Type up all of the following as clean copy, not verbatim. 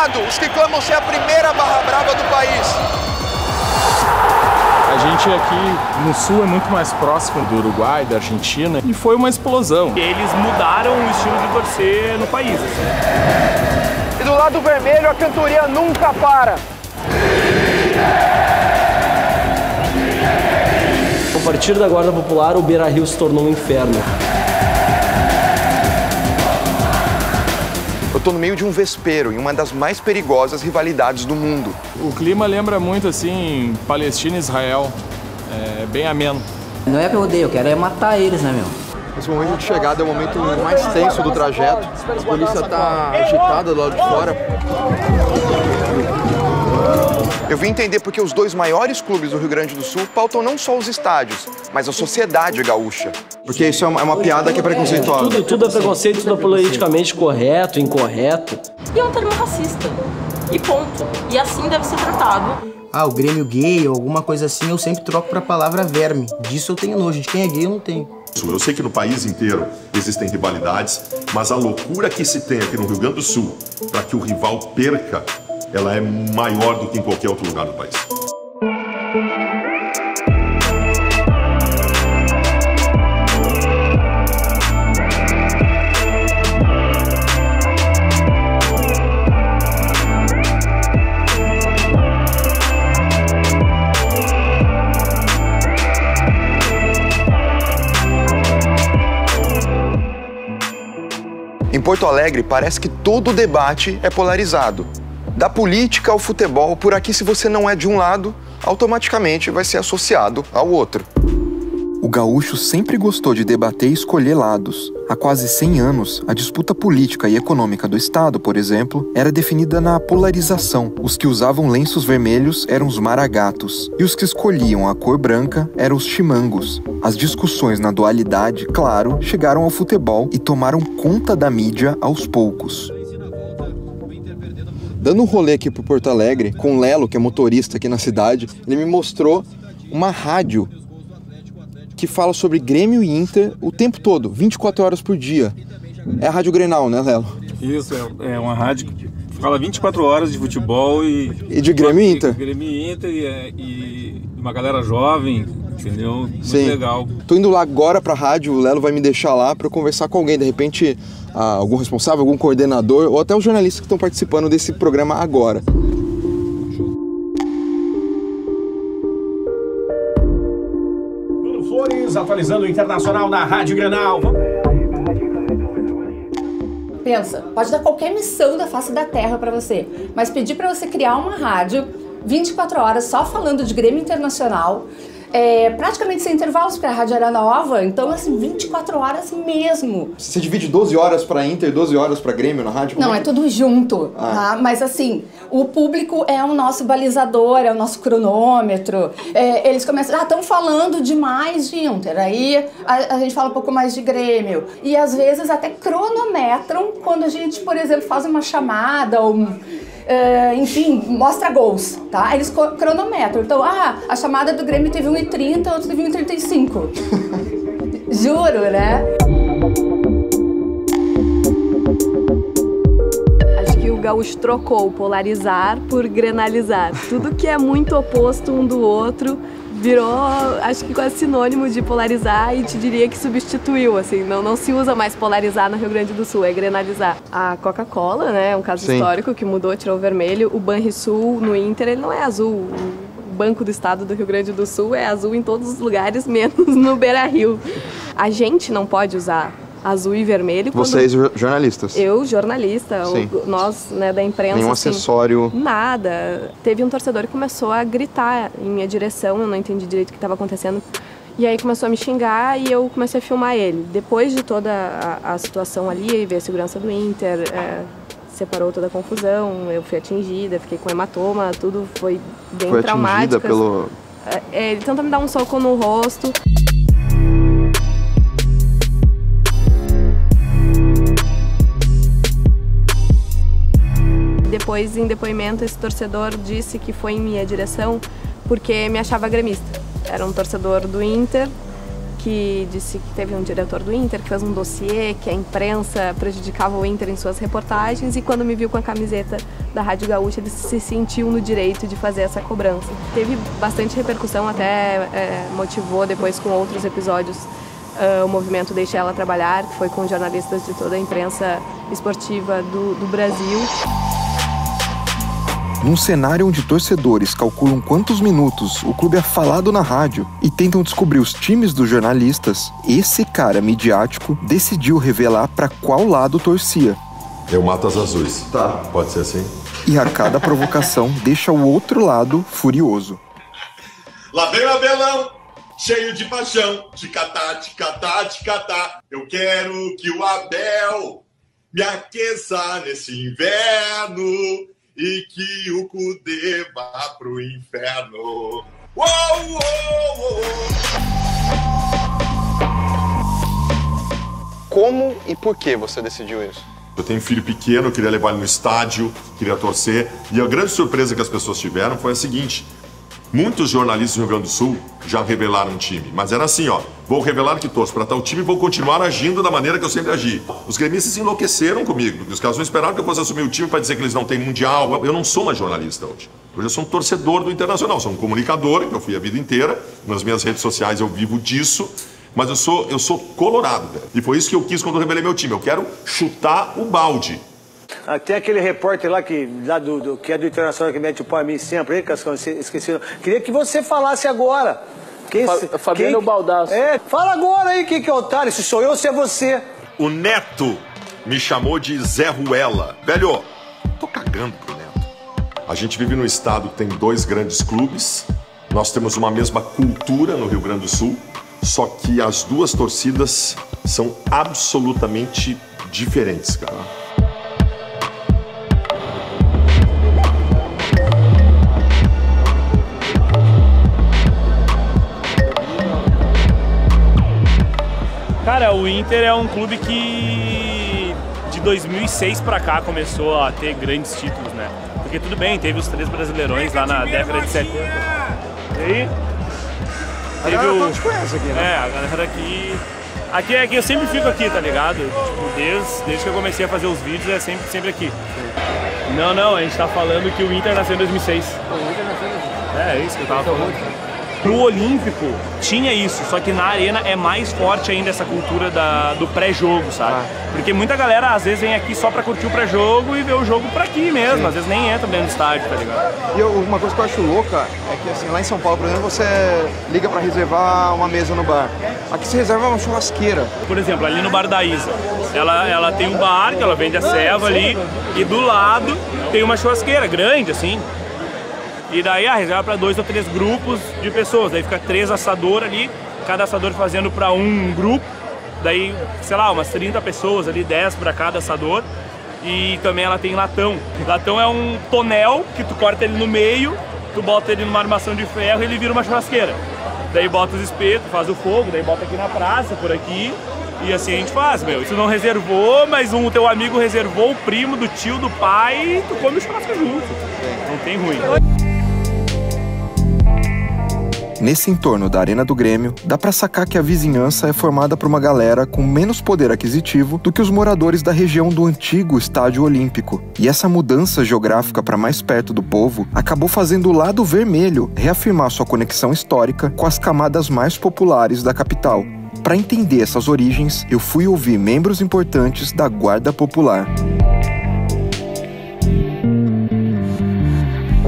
lado, os que clamam ser a primeira barra brava do país. A gente aqui no sul é muito mais próximo do Uruguai, da Argentina, e foi uma explosão. Eles mudaram o estilo de torcer no país. Assim. E do lado vermelho a cantoria nunca para. A partir da Guarda Popular, o Beira-Rio se tornou um inferno. Eu tô no meio de um vespeiro, em uma das mais perigosas rivalidades do mundo. O clima lembra muito, assim, Palestina e Israel. É bem ameno. Não é que eu odeio, eu quero é matar eles, né, meu? Esse momento de chegada é o momento mais tenso do trajeto. A polícia tá agitada do lado de fora. Eu vim entender porque os dois maiores clubes do Rio Grande do Sul pautam não só os estádios, mas a sociedade gaúcha. Porque isso é uma piada que é preconceituosa. Tudo é preconceito, tudo é politicamente correto, incorreto. E é um termo racista. E ponto. E assim deve ser tratado. Ah, o Grêmio gay ou alguma coisa assim, eu sempre troco pra palavra verme. Disso eu tenho nojo, de quem é gay eu não tenho. Eu sei que no país inteiro existem rivalidades, mas a loucura que se tem aqui no Rio Grande do Sul para que o rival perca, ela é maior do que em qualquer outro lugar do país. Em Porto Alegre, parece que todo o debate é polarizado. Da política ao futebol, por aqui, se você não é de um lado, automaticamente vai ser associado ao outro. O gaúcho sempre gostou de debater e escolher lados. Há quase 100 anos, a disputa política e econômica do Estado, por exemplo, era definida na polarização. Os que usavam lenços vermelhos eram os maragatos, e os que escolhiam a cor branca eram os chimangos. As discussões na dualidade, claro, chegaram ao futebol e tomaram conta da mídia aos poucos. Dando um rolê aqui por Porto Alegre, com o Lelo, que é motorista aqui na cidade, ele me mostrou uma rádio que fala sobre Grêmio e Inter o tempo todo, 24 horas por dia. É a Rádio Grenal, né, Lelo? Isso, é uma rádio que fala 24 horas de futebol e de Grêmio e Inter. Grêmio e Inter e uma galera jovem, entendeu? Muito Sim. Legal. Tô indo lá agora pra rádio, o Lelo vai me deixar lá pra eu conversar com alguém, de repente algum responsável, algum coordenador ou até os jornalistas que estão participando desse programa agora. Flores, atualizando o Internacional na Rádio Grenal. Pensa, pode dar qualquer missão da face da terra pra você, mas pedir pra você criar uma rádio 24 horas só falando de Grêmio Internacional, praticamente sem intervalos, porque a rádio era nova, então assim, 24 horas mesmo. Você divide 12 horas pra Inter e 12 horas pra Grêmio na rádio? Não, é tudo junto, tá? Mas assim, o público é o nosso balizador, é o nosso cronômetro. Eles começam, estão falando demais de Inter, aí a gente fala um pouco mais de Grêmio. E às vezes até cronometram quando a gente, por exemplo, faz uma chamada ou... enfim, mostra gols, tá? Eles cronometram. Então, a chamada do Grêmio teve 1h30, a outra teve 1h35. Juro, né? Acho que o gaúcho trocou polarizar por grenalizar. Tudo que é muito oposto um do outro virou, acho que quase sinônimo de polarizar e te diria que substituiu, assim, não se usa mais polarizar no Rio Grande do Sul, é grenalizar. A Coca-Cola, né, é um caso histórico que mudou, tirou o vermelho, o Banrisul no Inter, ele não é azul, o Banco do Estado do Rio Grande do Sul é azul em todos os lugares, menos no Beira-Rio. A gente não pode usar azul e vermelho. Vocês, jornalistas? Eu, jornalista, nós, né, da imprensa. Nenhum acessório? Nada. Teve um torcedor que começou a gritar em minha direção, eu não entendi direito o que estava acontecendo. E aí começou a me xingar e eu comecei a filmar ele. Depois de toda a situação ali, veio a segurança do Inter, separou toda a confusão, eu fui atingida, fiquei com hematoma, tudo foi bem traumático. Foi atingida pelo... ele tentou me dar um soco no rosto. Depois, em depoimento, esse torcedor disse que foi em minha direção porque me achava gremista. Era um torcedor do Inter que disse que teve um diretor do Inter que fez um dossiê, que a imprensa prejudicava o Inter em suas reportagens, e quando me viu com a camiseta da Rádio Gaúcha, ele se sentiu no direito de fazer essa cobrança. Teve bastante repercussão, até motivou depois com outros episódios o movimento Deixa Ela Trabalhar, que foi com jornalistas de toda a imprensa esportiva do Brasil. Num cenário onde torcedores calculam quantos minutos o clube é falado na rádio e tentam descobrir os times dos jornalistas, esse cara midiático decidiu revelar para qual lado torcia. Eu mato as azuis. Tá. Pode ser assim? E a cada provocação deixa o outro lado furioso. Lá vem o Abelão, cheio de paixão, ticatá, ticatá, ticatá. Eu quero que o Abel me aqueça nesse inverno e que o Cudê vá pro inferno. Uou, uou, uou. Como e por que você decidiu isso? Eu tenho um filho pequeno, eu queria levar ele no estádio, queria torcer. E a grande surpresa que as pessoas tiveram foi a seguinte: muitos jornalistas do Rio Grande do Sul já revelaram um time, mas era assim, ó, vou revelar que torço para tal time e vou continuar agindo da maneira que eu sempre agi. Os gremistas enlouqueceram comigo, porque os caras não esperaram que eu fosse assumir o time para dizer que eles não têm mundial. Eu não sou mais jornalista hoje. Hoje eu sou um torcedor do Internacional, sou um comunicador, que eu fui a vida inteira. Nas minhas redes sociais eu vivo disso, mas eu sou colorado, velho. E foi isso que eu quis quando eu revelei meu time. Eu quero chutar o balde. Tem aquele repórter lá que é do Internacional que mete o pau em mim sempre, Cascão, esqueci. Queria que você falasse agora. Fabiano Baldasso. Fala agora aí quem que é otário, se sou eu ou se é você. O Neto me chamou de Zé Ruela. Velho, tô cagando pro Neto. A gente vive num estado que tem 2 grandes clubes. Nós temos uma mesma cultura no Rio Grande do Sul, só que as 2 torcidas são absolutamente diferentes, cara. Cara, o Inter é um clube que de 2006 pra cá começou a ter grandes títulos, né? Porque tudo bem, teve os 3 brasileirões lá na década de 70. E aí? A galera não te conhece aqui, né? A galera aqui eu sempre fico aqui, tá ligado? Tipo, desde que eu comecei a fazer os vídeos é sempre aqui. Não, a gente tá falando que o Inter nasceu em 2006. O Inter nasceu em 2006. É isso que eu tava falando. No Olímpico tinha isso, só que na Arena é mais forte ainda essa cultura do pré-jogo, sabe? Porque muita galera às vezes vem aqui só pra curtir o pré-jogo e ver o jogo pra aqui mesmo, Sim. Às vezes nem entra dentro do estádio, tá ligado? E uma coisa que eu acho louca é que assim, lá em São Paulo, por exemplo, você liga pra reservar uma mesa no bar. Aqui você reserva uma churrasqueira. Por exemplo, ali no Bar da Isa, ela tem um bar que ela vende a ceva ali e do lado tem uma churrasqueira grande, assim. E daí reserva para 2 ou 3 grupos de pessoas, daí fica 3 assadores ali, cada assador fazendo para um grupo, daí, sei lá, umas 30 pessoas ali, 10 para cada assador. E também ela tem latão. Latão é um tonel que tu corta ele no meio, tu bota ele numa armação de ferro e ele vira uma churrasqueira. Daí bota os espetos, faz o fogo, daí bota aqui na praça, por aqui. E assim a gente faz, meu. Isso não reservou, mas o teu amigo reservou, o primo do tio, do pai, e tu come o churrasco junto. Não tem ruim. Nesse entorno da Arena do Grêmio, dá pra sacar que a vizinhança é formada por uma galera com menos poder aquisitivo do que os moradores da região do antigo Estádio Olímpico. E essa mudança geográfica para mais perto do povo acabou fazendo o lado vermelho reafirmar sua conexão histórica com as camadas mais populares da capital. Para entender essas origens, eu fui ouvir membros importantes da Guarda Popular.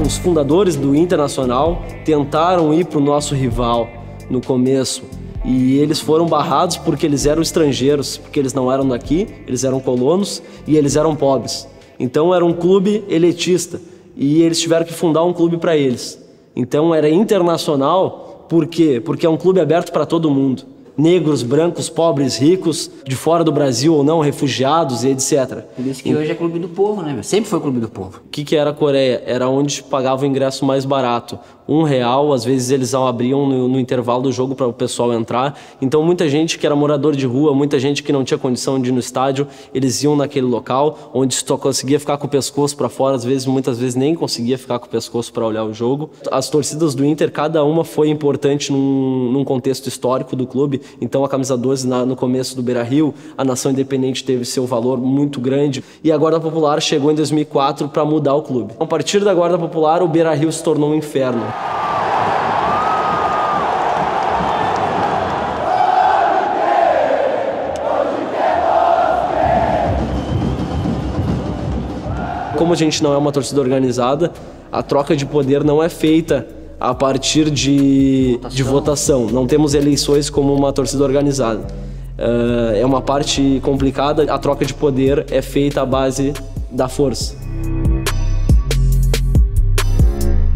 Os fundadores do Internacional tentaram ir para o nosso rival no começo e eles foram barrados porque eles eram estrangeiros, porque eles não eram daqui, eles eram colonos e eles eram pobres. Então era um clube elitista e eles tiveram que fundar um clube para eles. Então era Internacional, por quê? Porque é um clube aberto para todo mundo. Negros, brancos, pobres, ricos, de fora do Brasil ou não, refugiados e etc. Por isso que hoje é clube do povo, né? Sempre foi clube do povo. O que era a Coreia? Era onde pagava o ingresso mais barato. R$1, às vezes eles abriam no intervalo do jogo para o pessoal entrar. Então muita gente que era morador de rua, muita gente que não tinha condição de ir no estádio, eles iam naquele local, onde só conseguia ficar com o pescoço para fora, muitas vezes nem conseguia ficar com o pescoço para olhar o jogo. As torcidas do Inter, cada uma foi importante num contexto histórico do clube. Então a camisa 12 no começo do Beira-Rio, a Nação Independente teve seu valor muito grande e a Guarda Popular chegou em 2004 para mudar o clube. A partir da Guarda Popular, o Beira-Rio se tornou um inferno. Como a gente não é uma torcida organizada, a troca de poder não é feita a partir de votação. Não temos eleições como uma torcida organizada. É uma parte complicada, a troca de poder é feita à base da força.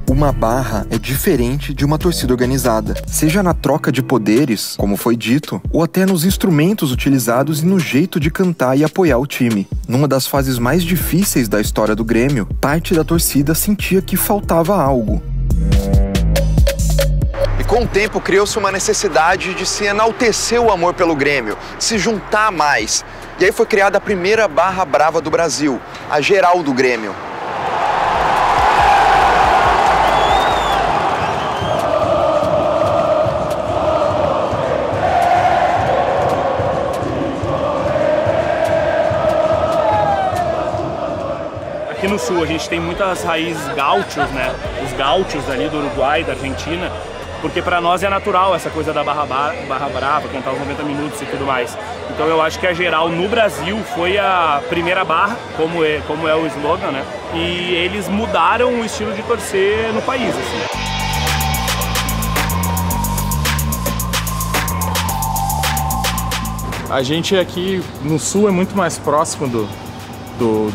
Uma barra é diferente de uma torcida organizada, seja na troca de poderes, como foi dito, ou até nos instrumentos utilizados e no jeito de cantar e apoiar o time. Numa das fases mais difíceis da história do Grêmio, parte da torcida sentia que faltava algo. E com o tempo criou-se uma necessidade de se enaltecer o amor pelo Grêmio, de se juntar mais. E aí foi criada a primeira barra brava do Brasil, a Geral do Grêmio. Aqui no sul a gente tem muitas raízes gaúchos, né? Os gaúchos ali do Uruguai, da Argentina, porque para nós é natural essa coisa da barra brava, cantar os 90 minutos e tudo mais. Então eu acho que a Geral no Brasil foi a primeira barra, como é o slogan, né? E eles mudaram o estilo de torcer no país, assim. A gente aqui no sul é muito mais próximo do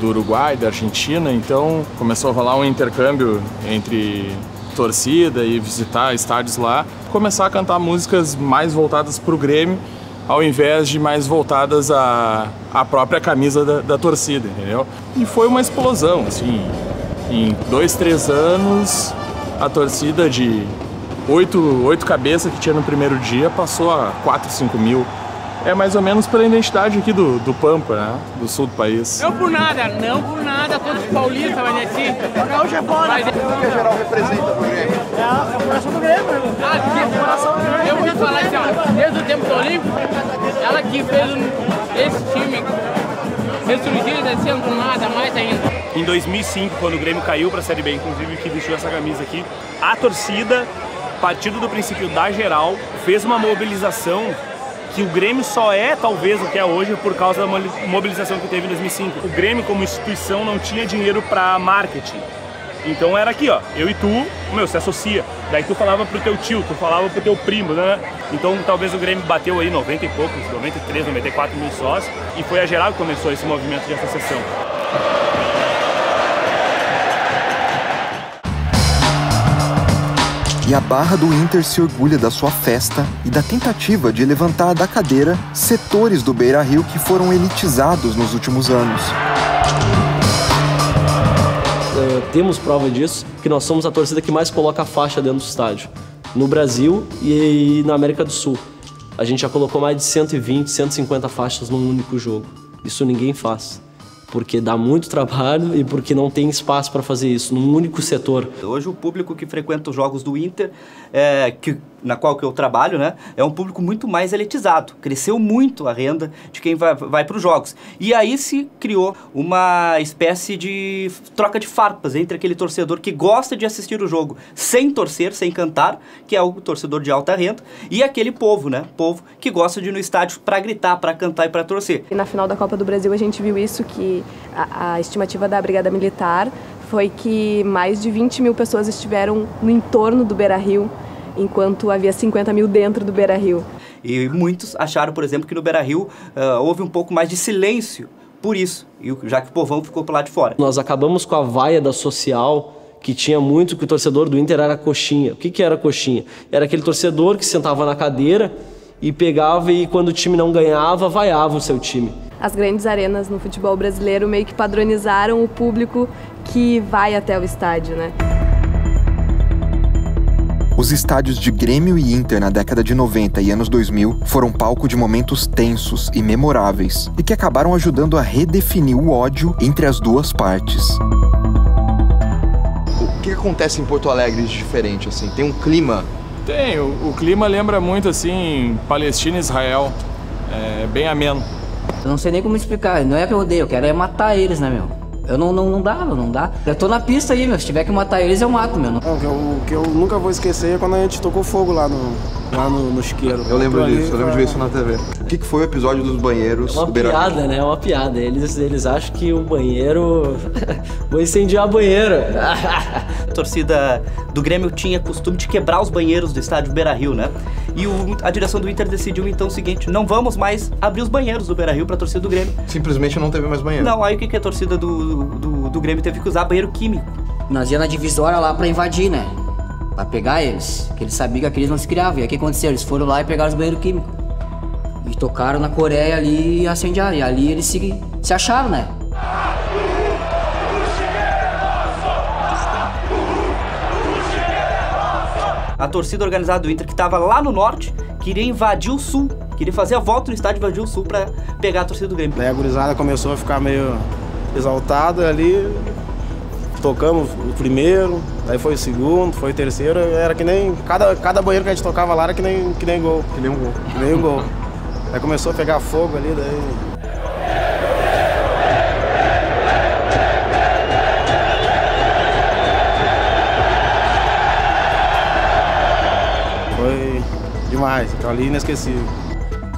Uruguai, da Argentina, então começou a rolar um intercâmbio entre torcida e visitar estádios lá, começar a cantar músicas mais voltadas para o Grêmio, ao invés de mais voltadas à própria camisa da torcida, entendeu? E foi uma explosão, assim, em 2, 3 anos, a torcida de 8 cabeças que tinha no primeiro dia passou a 4, 5 mil. É mais ou menos pela identidade aqui do Pampa, né? Do sul do país. Não por nada, todos os paulistas vão aqui. O gaúcho é fora. Mas... O que a Geral representa pro Grêmio? É o coração do Grêmio. O coração do Grêmio. Eu vou te falar assim, ó, desde o tempo do Olímpico, ela que fez esse time ressurgir, descendo do nada, mais ainda. Em 2005, quando o Grêmio caiu para a Série B, inclusive que vestiu essa camisa aqui, a torcida, partindo do princípio da Geral, fez uma mobilização que o Grêmio só é, talvez, o que é hoje por causa da mobilização que teve em 2005. O Grêmio, como instituição, não tinha dinheiro para marketing. Então era aqui, ó, eu e tu, se associa. Daí tu falava pro teu tio, tu falava pro teu primo, né? Então talvez o Grêmio bateu aí 90 e poucos, 93, 94 mil sócios. E foi a Geral que começou esse movimento de associação. E a barra do Inter se orgulha da sua festa e da tentativa de levantar da cadeira setores do Beira-Rio que foram elitizados nos últimos anos. Temos prova disso, que nós somos a torcida que mais coloca a faixa dentro do estádio, no Brasil e na América do Sul. A gente já colocou mais de 120, 150 faixas num único jogo. Isso ninguém faz, porque dá muito trabalho e porque não tem espaço para fazer isso num único setor. Hoje o público que frequenta os jogos do Inter, na qual que eu trabalho, né, é um público muito mais elitizado. Cresceu muito a renda de quem vai para os jogos. E aí se criou uma espécie de troca de farpas entre aquele torcedor que gosta de assistir o jogo sem torcer, sem cantar, que é o torcedor de alta renda, e aquele povo, né, povo que gosta de ir no estádio para gritar, para cantar e para torcer. E na final da Copa do Brasil a gente viu isso, que a estimativa da Brigada Militar foi que mais de 20 mil pessoas estiveram no entorno do Beira-Rio, enquanto havia 50 mil dentro do Beira-Rio. E muitos acharam, por exemplo, que no Beira-Rio houve um pouco mais de silêncio por isso, já que o povão ficou por lá de fora. Nós acabamos com a vaia da social, que tinha muito que o torcedor do Inter era coxinha. O que era coxinha? Era aquele torcedor que sentava na cadeira e pegava e quando o time não ganhava, vaiava o seu time. As grandes arenas no futebol brasileiro meio que padronizaram o público que vai até o estádio, né? Os estádios de Grêmio e Inter na década de 90 e anos 2000 foram palco de momentos tensos e memoráveis e que acabaram ajudando a redefinir o ódio entre as duas partes. O que acontece em Porto Alegre de diferente, assim? Tem um clima Tem, o clima lembra muito, assim, Palestina e Israel. É bem ameno. Eu não sei nem como explicar, não é que eu odeio, eu quero é matar eles, né, meu? Eu não dá. Eu tô na pista aí, meu, se tiver que matar eles, eu mato, meu. O que eu nunca vou esquecer é quando a gente tocou fogo lá no chiqueiro. Eu lembro disso, eu lembro de ver isso na TV. O que foi o episódio dos banheiros do Beira-Rio? É uma piada, né? É uma piada. Eles acham que o banheiro... Vou incendiar o banheiro. A torcida do Grêmio tinha costume de quebrar os banheiros do estádio Beira-Rio, né? E a direção do Inter decidiu então o seguinte: não vamos mais abrir os banheiros do Beira-Rio pra torcida do Grêmio. Simplesmente não teve mais banheiro. Não, aí o que a torcida do Grêmio teve que usar? Banheiro químico. Nós ia na divisória lá pra invadir, né? Pra pegar eles, que eles sabiam que aqueles não se criavam. E aí o que aconteceu? Eles foram lá e pegaram os banheiros químicos. E tocaram na Coreia ali e incendiaram. E ali eles se acharam, né? A torcida organizada do Inter, que estava lá no norte, queria invadir o sul. Queria fazer a volta no estádio e invadir o sul pra pegar a torcida do Grêmio. Daí a gurizada começou a ficar meio exaltada ali. Tocamos o primeiro, daí foi o segundo, foi o terceiro. Era que nem... Cada banheiro que a gente tocava lá era que nem gol. Que nem um gol. Que nem um gol. Aí começou a pegar fogo ali, daí... Demais, então ali inesquecível.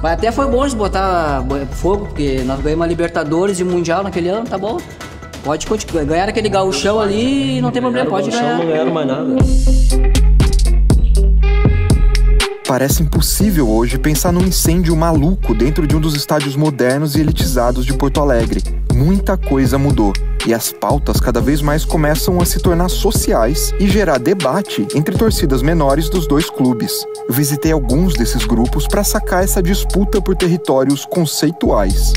Mas até foi bom eles botar fogo, porque nós ganhamos a Libertadores e o Mundial naquele ano, tá bom? Pode ganhar aquele gauchão ali e não tem problema, pode ganhar. Não ganharam mais nada. Parece impossível hoje pensar num incêndio maluco dentro de um dos estádios modernos e elitizados de Porto Alegre. Muita coisa mudou e as pautas cada vez mais começam a se tornar sociais e gerar debate entre torcidas menores dos dois clubes. Eu visitei alguns desses grupos para sacar essa disputa por territórios conceituais.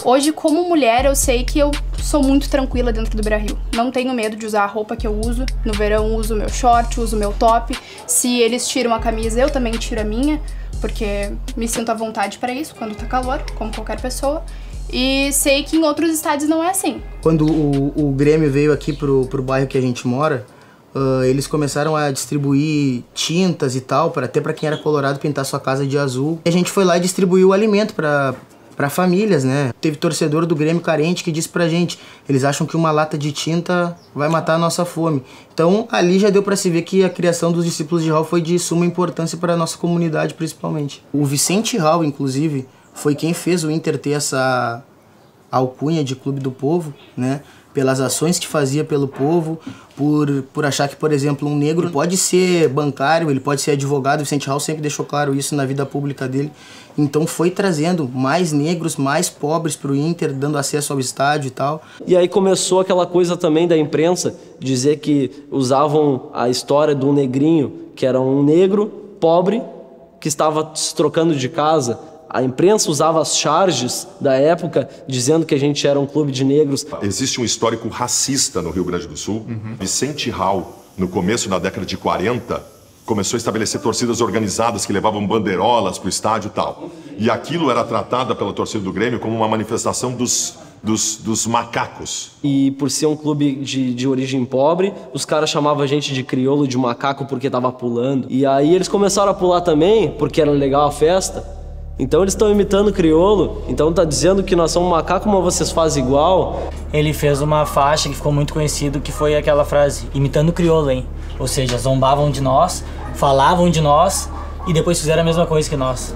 Hoje, como mulher, eu sei que eu sou muito tranquila dentro do Beira-Rio. Não tenho medo de usar a roupa que eu uso. No verão, uso meu short, uso meu top. Se eles tiram a camisa, eu também tiro a minha, porque me sinto à vontade para isso quando tá calor, como qualquer pessoa. E sei que em outros estádios não é assim. Quando o Grêmio veio aqui pro bairro que a gente mora, eles começaram a distribuir tintas e tal, até para quem era colorado pintar sua casa de azul. E a gente foi lá e distribuiu o alimento para famílias, né? Teve torcedor do Grêmio carente que disse pra gente, eles acham que uma lata de tinta vai matar a nossa fome. Então ali já deu pra se ver que a criação dos discípulos de Raul foi de suma importância para a nossa comunidade principalmente. O Vicente Raul, inclusive, foi quem fez o Inter ter essa alcunha de Clube do Povo, né? Pelas ações que fazia pelo povo, por achar que, por exemplo, um negro pode ser bancário, ele pode ser advogado. O Vicente Raul sempre deixou claro isso na vida pública dele. Então foi trazendo mais negros, mais pobres para o Inter, dando acesso ao estádio e tal. E aí começou aquela coisa também da imprensa, dizer que usavam a história do negrinho, que era um negro pobre que estava se trocando de casa. A imprensa usava as charges da época, dizendo que a gente era um clube de negros. Existe um histórico racista no Rio Grande do Sul. Vicente Raul, no começo da década de 40, começou a estabelecer torcidas organizadas que levavam bandeirolas para o estádio e tal. E aquilo era tratado pela torcida do Grêmio como uma manifestação dos macacos. E por ser um clube de origem pobre, os caras chamavam a gente de crioulo, de macaco, porque tava pulando. E aí eles começaram a pular também, porque era legal a festa. Então eles estão imitando o crioulo, então tá dizendo que nós somos macaco, mas vocês fazem igual. Ele fez uma faixa que ficou muito conhecido, que foi aquela frase, imitando o crioulo, hein? Ou seja, zombavam de nós, falavam de nós e depois fizeram a mesma coisa que nós.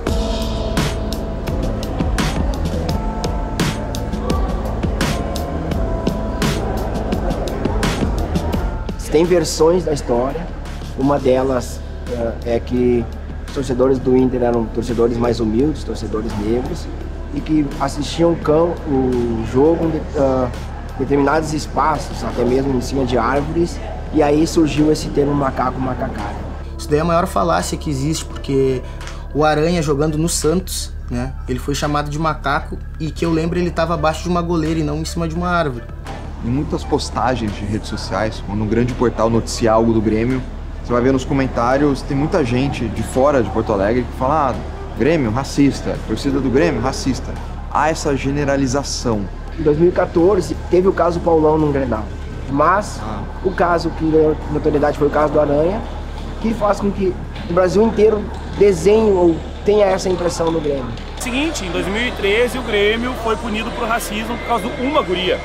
Tem versões da história, uma delas é que os torcedores do Inter eram torcedores mais humildes, torcedores negros, e que assistiam o jogo em determinados espaços, até mesmo em cima de árvores, e aí surgiu esse termo macaco, macacada. Isso daí é a maior falácia que existe, porque o Aranha jogando no Santos, né, ele foi chamado de macaco, e que eu lembro ele estava abaixo de uma goleira e não em cima de uma árvore. Em muitas postagens de redes sociais, como no grande portal noticiar algo do Grêmio, você vai ver nos comentários, tem muita gente de fora de Porto Alegre que fala, Grêmio, racista, torcida do Grêmio, racista. Há essa generalização. Em 2014, teve o caso Paulão no Grenal. Mas o caso que ganhou notoriedade foi o caso do Aranha, que faz com que o Brasil inteiro desenhe ou tenha essa impressão no Grêmio. Seguinte, em 2013 o Grêmio foi punido por racismo por causa de uma guria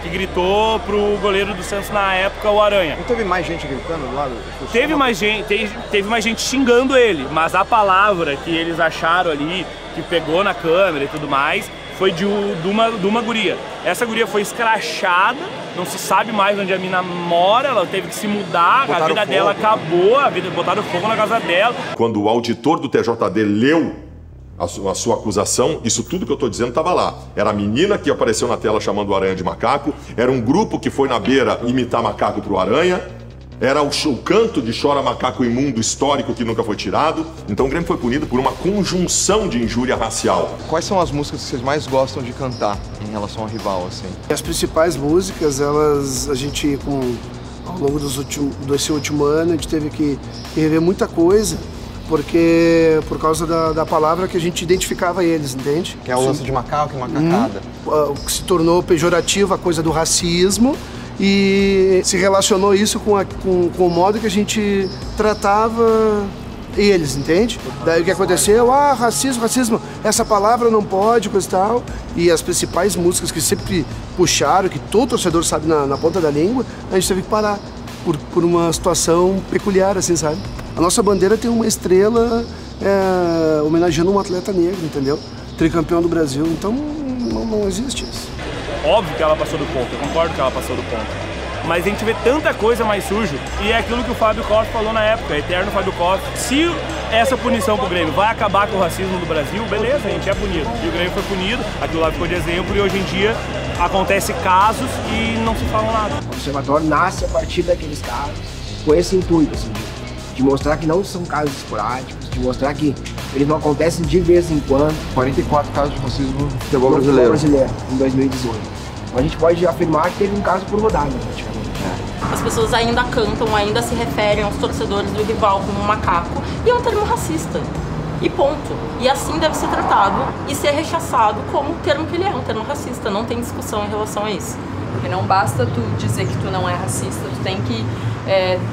que gritou pro goleiro do Santos na época, o Aranha. Não teve mais gente gritando lá? Teve mais gente xingando ele, mas a palavra que eles acharam ali, que pegou na câmera e tudo mais, foi de uma guria. Essa guria foi escrachada, não se sabe mais onde a mina mora, ela teve que se mudar, botaram a vida fogo. Dela acabou, botaram fogo na casa dela. Quando o auditor do TJD leu a sua acusação, isso tudo que eu estou dizendo estava lá. Era a menina que apareceu na tela chamando o Aranha de macaco, era um grupo que foi na beira imitar macaco pro Aranha, era o canto de chora macaco imundo histórico que nunca foi tirado. Então o Grêmio foi punido por uma conjunção de injúria racial. Quais são as músicas que vocês mais gostam de cantar em relação ao rival, assim? As principais músicas, a gente, ao longo desse último ano, a gente teve que rever muita coisa, porque por causa da palavra que a gente identificava eles, entende? Que é o lance de macaco e macacada. Que se tornou pejorativa a coisa do racismo e se relacionou isso com o modo que a gente tratava eles, entende? Daí o que aconteceu? Racismo, essa palavra não pode, coisa e tal. E as principais músicas que sempre puxaram, que todo torcedor sabe na ponta da língua, a gente teve que parar por uma situação peculiar, assim, sabe? A nossa bandeira tem uma estrela homenageando um atleta negro, entendeu? Tricampeão do Brasil, então não existe isso. Óbvio que ela passou do ponto, eu concordo que ela passou do ponto. Mas a gente vê tanta coisa mais suja, e é aquilo que o Fábio Koff falou na época, eterno Fábio Koff. Se essa punição pro Grêmio vai acabar com o racismo do Brasil, beleza, a gente é punido. E o Grêmio foi punido, aquilo lá ficou de exemplo, e hoje em dia acontece casos e não se fala nada. O Observatório nasce a partir daqueles casos, com esse intuito, assim, de mostrar que não são casos esporádicos, de mostrar que eles não acontecem de vez em quando. 44 casos de racismo no futebol brasileiro em 2018. Então a gente pode afirmar que teve um caso por rodada, praticamente. As pessoas ainda cantam, ainda se referem aos torcedores do rival como macaco, e é um termo racista. E ponto. E assim deve ser tratado e ser rechaçado como o termo que ele é, um termo racista. Não tem discussão em relação a isso. Porque não basta tu dizer que tu não é racista, tu tem que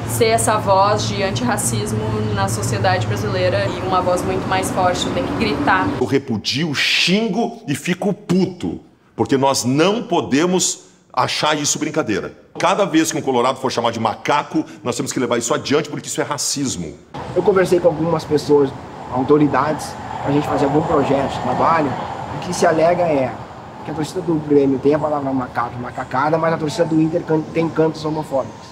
ser essa voz de antirracismo na sociedade brasileira e uma voz muito mais forte, tu tem que gritar. Eu repudio, xingo e fico puto, porque nós não podemos achar isso brincadeira. Cada vez que um colorado for chamado de macaco, nós temos que levar isso adiante, porque isso é racismo. Eu conversei com algumas pessoas, autoridades, para a gente fazer algum projeto de trabalho. O que se alega é que a torcida do Grêmio tem a palavra macaco e macacada, mas a torcida do Inter tem cantos homofóbicos.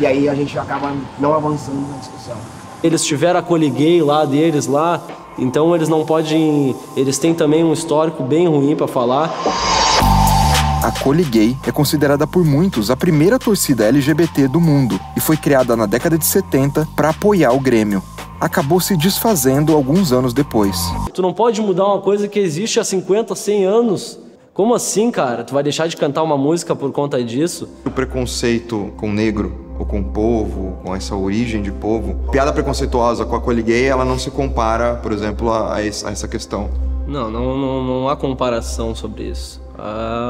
E aí a gente acaba não avançando na discussão. Eles tiveram a Coliguei lá deles lá, então eles não podem... Eles têm também um histórico bem ruim para falar. A Coliguei é considerada por muitos a primeira torcida LGBT do mundo e foi criada na década de 70 para apoiar o Grêmio. Acabou se desfazendo alguns anos depois. Tu não pode mudar uma coisa que existe há 50, 100 anos. Como assim, cara? Tu vai deixar de cantar uma música por conta disso? O preconceito com o negro, ou com o povo, com essa origem de povo, piada preconceituosa com a Coliguei, ela não se compara, por exemplo, a essa questão. Não há comparação sobre isso.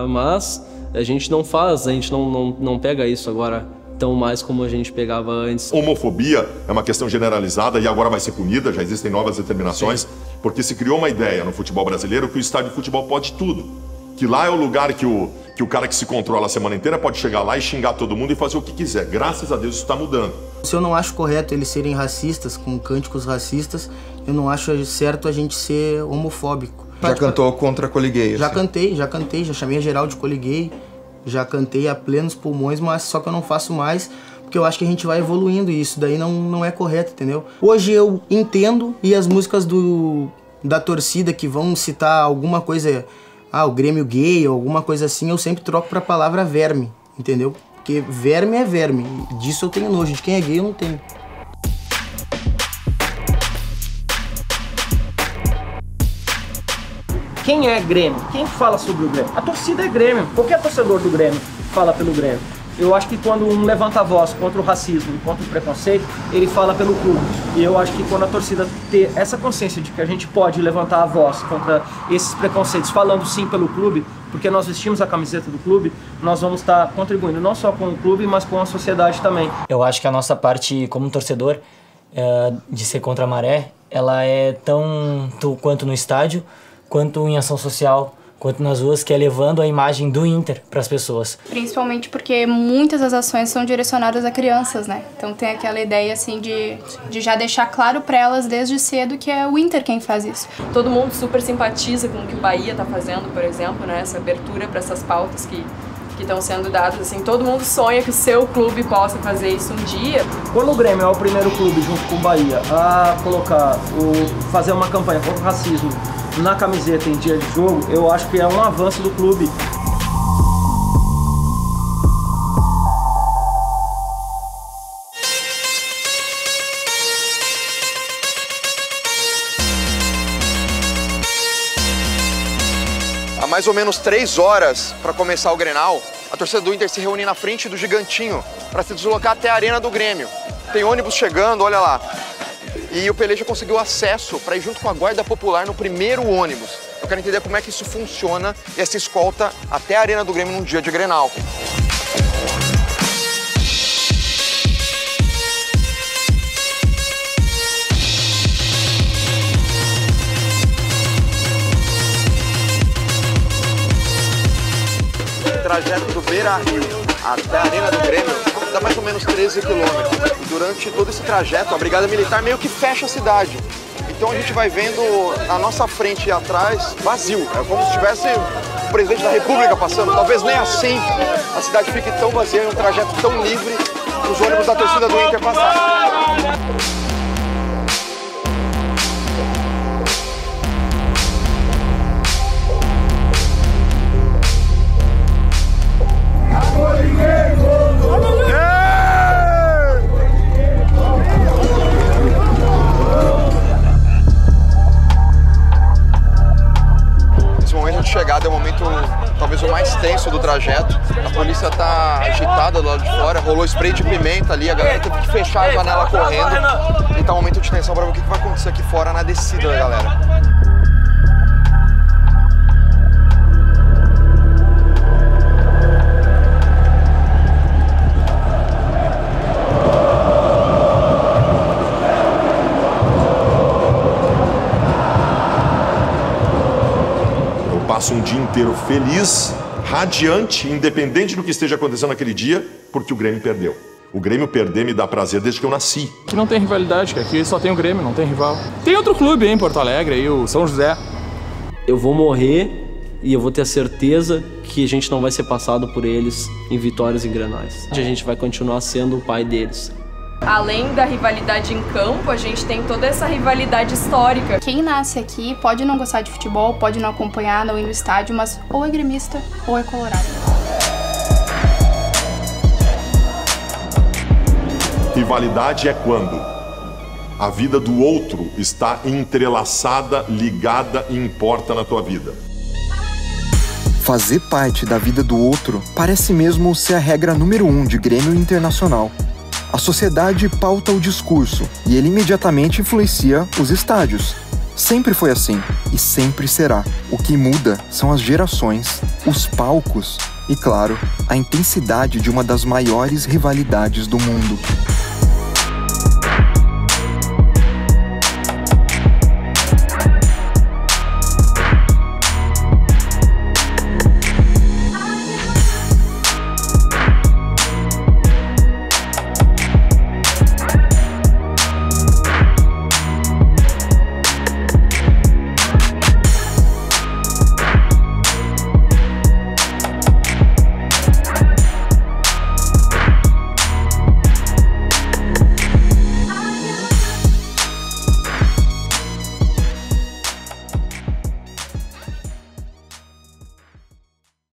Mas a gente não faz, a gente não pega isso agora tão mais como a gente pegava antes. Homofobia é uma questão generalizada e agora vai ser punida, já existem novas determinações, porque se criou uma ideia no futebol brasileiro que o estádio de futebol pode tudo. Que lá é o lugar que o cara que se controla a semana inteira pode chegar lá e xingar todo mundo e fazer o que quiser. Graças a Deus isso está mudando. Se eu não acho correto eles serem racistas, com cânticos racistas, eu não acho certo a gente ser homofóbico. Já cantou contra a Coliguei? Já cantei, já chamei a geral de Coliguei, já cantei a plenos pulmões, mas só que eu não faço mais, porque eu acho que a gente vai evoluindo e isso daí não é correto, entendeu? Hoje eu entendo e as músicas da torcida que vão citar alguma coisa, o Grêmio gay ou alguma coisa assim, eu sempre troco pra palavra verme, entendeu? Porque verme é verme, disso eu tenho nojo, de quem é gay eu não tenho. Quem é Grêmio? Quem fala sobre o Grêmio? A torcida é Grêmio. Qualquer torcedor do Grêmio fala pelo Grêmio. Eu acho que quando um levanta a voz contra o racismo e contra o preconceito, ele fala pelo clube. E eu acho que quando a torcida ter essa consciência de que a gente pode levantar a voz contra esses preconceitos, falando sim pelo clube, porque nós vestimos a camiseta do clube, nós vamos estar contribuindo não só com o clube, mas com a sociedade também. Eu acho que a nossa parte como torcedor, de ser contra a maré, ela é tão quanto no estádio, quanto em ação social, quanto nas ruas, que é levando a imagem do Inter para as pessoas. Principalmente porque muitas das ações são direcionadas a crianças, né? Então tem aquela ideia assim de já deixar claro para elas desde cedo que é o Inter quem faz isso. Todo mundo super simpatiza com o que o Bahia está fazendo, por exemplo, né? Essa abertura para essas pautas que estão sendo dadas, assim, todo mundo sonha que o seu clube possa fazer isso um dia. Quando o Grêmio é o primeiro clube, junto com o Bahia, a fazer uma campanha contra o racismo na camiseta em dia de jogo, eu acho que é um avanço do clube. Há mais ou menos 3 horas para começar o Grenal, a torcida do Inter se reúne na frente do Gigantinho para se deslocar até a Arena do Grêmio. Tem ônibus chegando, olha lá. E o Peleja conseguiu acesso para ir junto com a Guarda Popular no primeiro ônibus. Eu quero entender como é que isso funciona e essa escolta até a Arena do Grêmio num dia de Grenal. O trajeto do Beira-Rio até a Arena do Grêmio dá mais ou menos 13 quilômetros. E durante todo esse trajeto, a Brigada Militar meio que fecha a cidade. Então a gente vai vendo na nossa frente e atrás vazio. É como se tivesse o presidente da República passando. Talvez nem assim a cidade fique tão vazia em um trajeto tão livre que os ônibus da torcida do Inter passaram. Chegada é o momento talvez o mais tenso do trajeto. A polícia está agitada do lado de fora, rolou spray de pimenta ali, a galera teve que fechar a janela correndo. E tá um momento de tensão para ver o que vai acontecer aqui fora na descida da galera. Passo um dia inteiro feliz, radiante, independente do que esteja acontecendo naquele dia, porque o Grêmio perdeu. O Grêmio perder me dá prazer desde que eu nasci. Aqui não tem rivalidade, que aqui só tem o Grêmio, não tem rival. Tem outro clube aí em Porto Alegre, aí o São José. Eu vou morrer e eu vou ter a certeza que a gente não vai ser passado por eles em vitórias e grenais. A gente vai continuar sendo o pai deles. Além da rivalidade em campo, a gente tem toda essa rivalidade histórica. Quem nasce aqui pode não gostar de futebol, pode não acompanhar, não ir no estádio, mas ou é gremista ou é colorado. Rivalidade é quando a vida do outro está entrelaçada, ligada e importa na tua vida. Fazer parte da vida do outro parece mesmo ser a regra número 1 de Grêmio Internacional. A sociedade pauta o discurso e ele imediatamente influencia os estádios. Sempre foi assim e sempre será. O que muda são as gerações, os palcos e, claro, a intensidade de uma das maiores rivalidades do mundo.